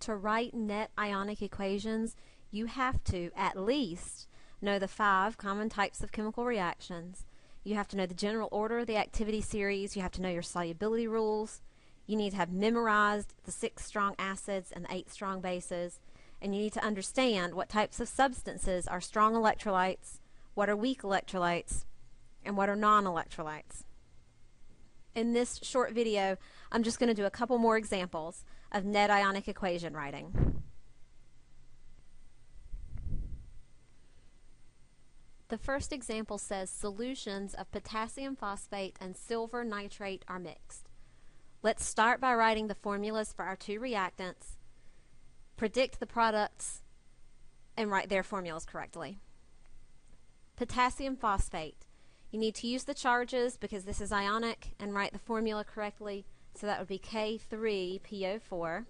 To write net ionic equations, you have to at least know the 5 common types of chemical reactions. You have to know the general order of the activity series. You have to know your solubility rules. You need to have memorized the 6 strong acids and the 8 strong bases. And you need to understand what types of substances are strong electrolytes, what are weak electrolytes, and what are non-electrolytes. In this short video, I'm just going to do a couple more examples of net ionic equation writing. The first example says solutions of potassium phosphate and silver nitrate are mixed. Let's start by writing the formulas for our 2 reactants, predict the products, and write their formulas correctly. Potassium phosphate. You need to use the charges because this is ionic and write the formula correctly. So that would be K3PO4.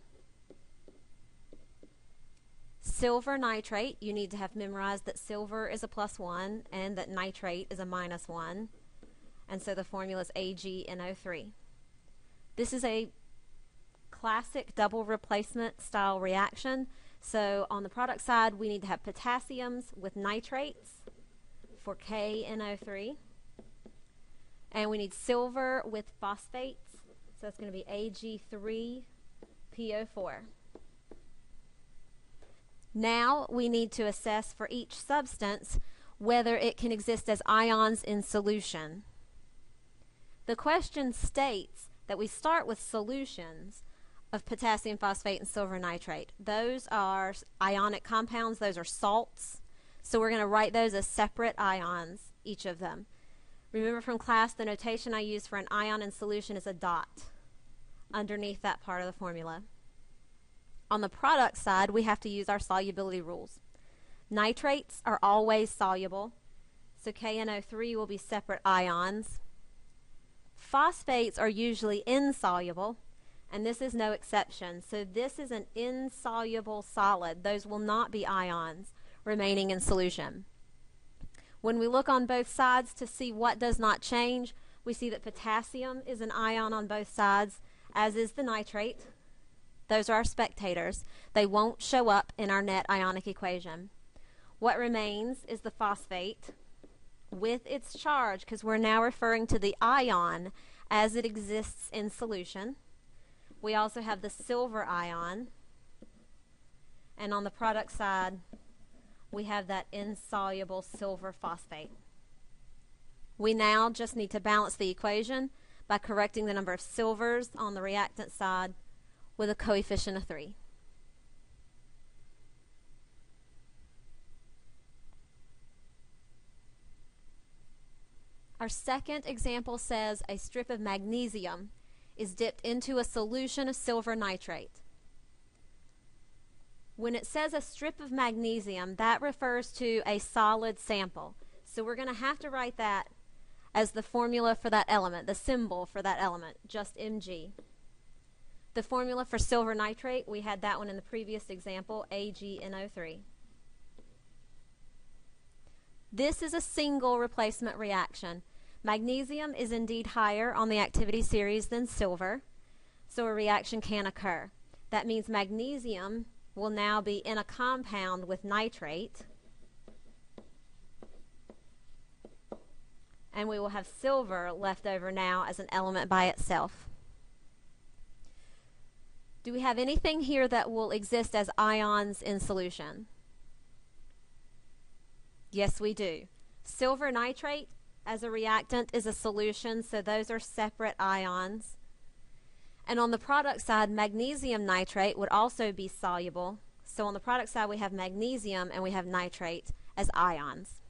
Silver nitrate, you need to have memorized that silver is a +1 and that nitrate is a -1. And so the formula is AgNO3. This is a classic double replacement style reaction. So on the product side, we need to have potassiums with nitrates for KNO3. And we need silver with phosphates. So that's going to be Ag3PO4. Now we need to assess for each substance whether it can exist as ions in solution. The question states that we start with solutions of potassium phosphate and silver nitrate. Those are ionic compounds, those are salts. So we're going to write those as separate ions, each of them. Remember from class, the notation I use for an ion in solution is a dot underneath that part of the formula. On the product side, we have to use our solubility rules. Nitrates are always soluble, so KNO3 will be separate ions. Phosphates are usually insoluble, and this is no exception. So this is an insoluble solid. Those will not be ions remaining in solution. When we look on both sides to see what does not change, we see that potassium is an ion on both sides, as is the nitrate. Those are our spectators. They won't show up in our net ionic equation. What remains is the phosphate with its charge, because we're now referring to the ion as it exists in solution. We also have the silver ion, and on the product side we have that insoluble silver phosphate. We now just need to balance the equation by correcting the number of silvers on the reactant side with a coefficient of 3. Our second example says a strip of magnesium is dipped into a solution of silver nitrate. When it says a strip of magnesium, that refers to a solid sample. So we're going to have to write that as the formula for that element, the symbol for that element, just Mg. The formula for silver nitrate, we had that one in the previous example, AgNO3. This is a single replacement reaction. Magnesium is indeed higher on the activity series than silver, so a reaction can occur. That means magnesium will now be in a compound with nitrate, and we will have silver left over now as an element by itself. Do we have anything here that will exist as ions in solution? Yes, we do. Silver nitrate as a reactant is a solution, so those are separate ions. And on the product side, magnesium nitrate would also be soluble. So on the product side, we have magnesium and we have nitrate as ions.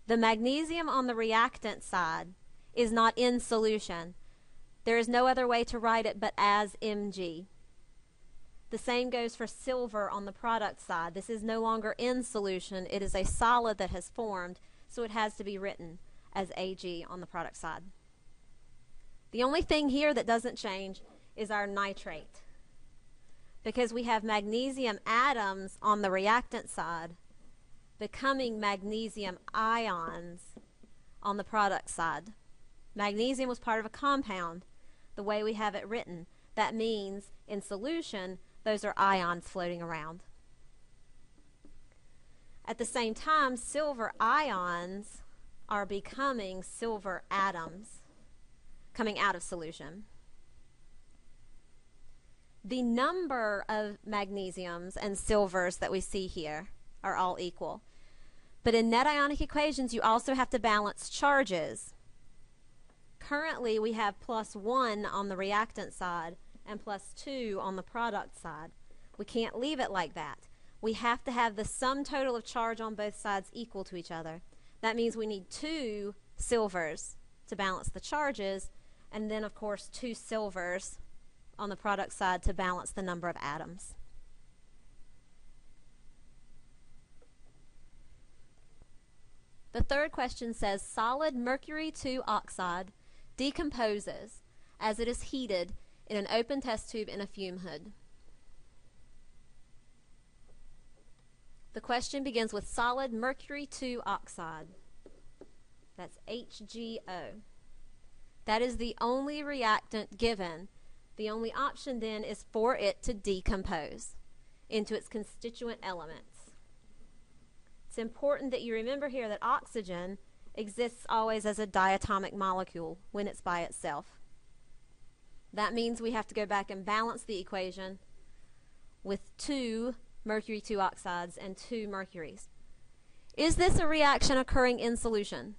The magnesium on the reactant side is not in solution. There is no other way to write it but as Mg. The same goes for silver on the product side. This is no longer in solution. It is a solid that has formed, so it has to be written as Ag on the product side. The only thing here that doesn't change is our nitrate, because we have magnesium atoms on the reactant side becoming magnesium ions on the product side. Magnesium was part of a compound the way we have it written. That means in solution those are ions floating around. At the same time, silver ions are becoming silver atoms coming out of solution. The number of magnesiums and silvers that we see here are all equal. But in net ionic equations, you also have to balance charges. Currently, we have +1 on the reactant side and +2 on the product side. We can't leave it like that. We have to have the sum total of charge on both sides equal to each other. That means we need 2 silvers to balance the charges, and then, of course, 2 silvers on the product side to balance the number of atoms. The third question says solid mercury 2 oxide decomposes as it is heated in an open test tube in a fume hood. The question begins with solid mercury 2 oxide. That's HGO. That is the only reactant given. The only option then is for it to decompose into its constituent elements. It's important that you remember here that oxygen exists always as a diatomic molecule when it's by itself. That means we have to go back and balance the equation with 2 mercury 2 oxides and 2 mercuries. Is this a reaction occurring in solution?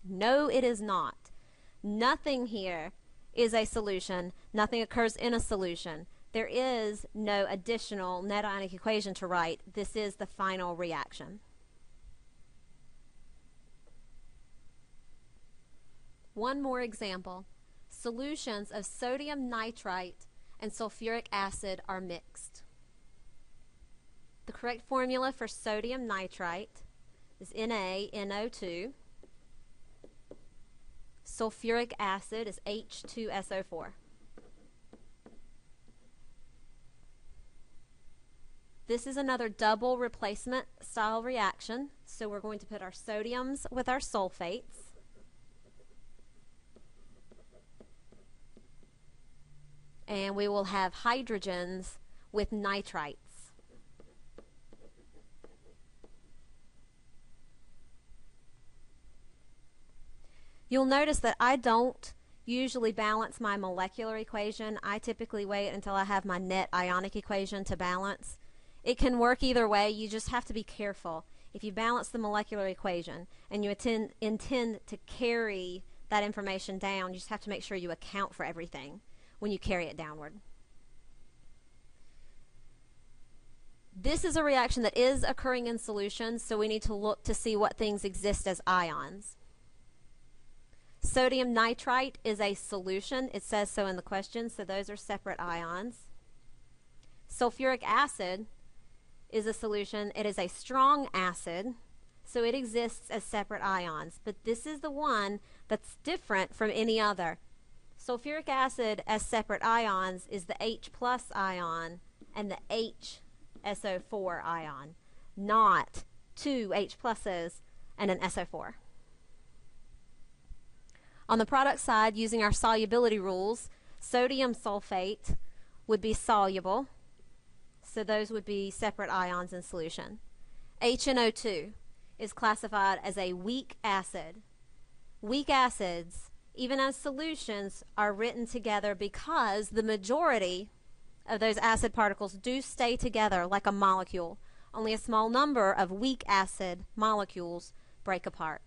No, it is not. Nothing here is a solution. Nothing occurs in a solution. There is no additional net ionic equation to write. This is the final reaction. One more example. Solutions of sodium nitrite and sulfuric acid are mixed. The correct formula for sodium nitrite is NaNO2. Sulfuric acid is H2SO4. This is another double replacement style reaction, so we're going to put our sodiums with our sulfates. And we will have hydrogens with nitrites. You'll notice that I don't usually balance my molecular equation. I typically wait until I have my net ionic equation to balance. It can work either way. You just have to be careful. If you balance the molecular equation and you intend to carry that information down, you just have to make sure you account for everything when you carry it downward. This is a reaction that is occurring in solution, so we need to look to see what things exist as ions. Sodium nitrite is a solution. It says so in the question, so those are separate ions. Sulfuric acid is a solution. It is a strong acid, so it exists as separate ions. But this is the one that's different from any other. Sulfuric acid as separate ions is the H+ ion and the HSO4 ion, not 2 H+ and an SO4. On the product side, using our solubility rules, sodium sulfate would be soluble, so those would be separate ions in solution. HNO2 is classified as a weak acid. Weak acids, even as solutions, are written together because the majority of those acid particles do stay together like a molecule. Only a small number of weak acid molecules break apart.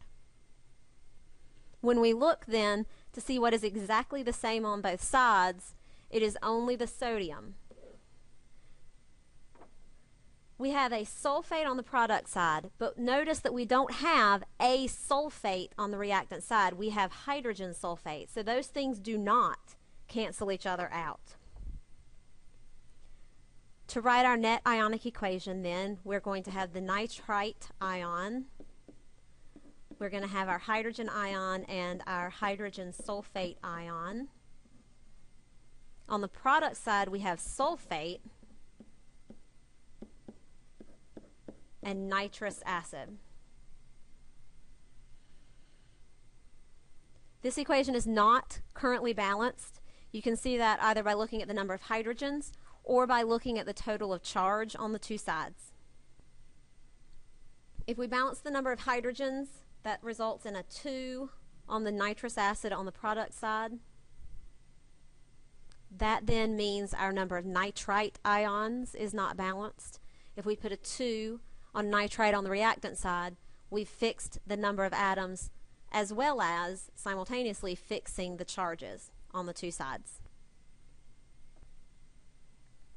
When we look then to see what is exactly the same on both sides, it is only the sodium. We have a sulfate on the product side, but notice that we don't have a sulfate on the reactant side. We have hydrogen sulfate, so those things do not cancel each other out. To write our net ionic equation then, we're going to have the nitrite ion. We're going to have our hydrogen ion and our hydrogen sulfate ion. On the product side, we have sulfate and nitrous acid. This equation is not currently balanced. You can see that either by looking at the number of hydrogens or by looking at the total of charge on the two sides. If we balance the number of hydrogens, that results in a 2 on the nitrous acid on the product side. That then means our number of nitrite ions is not balanced. If we put a 2 on nitrite on the reactant side, we've fixed the number of atoms as well as simultaneously fixing the charges on the two sides.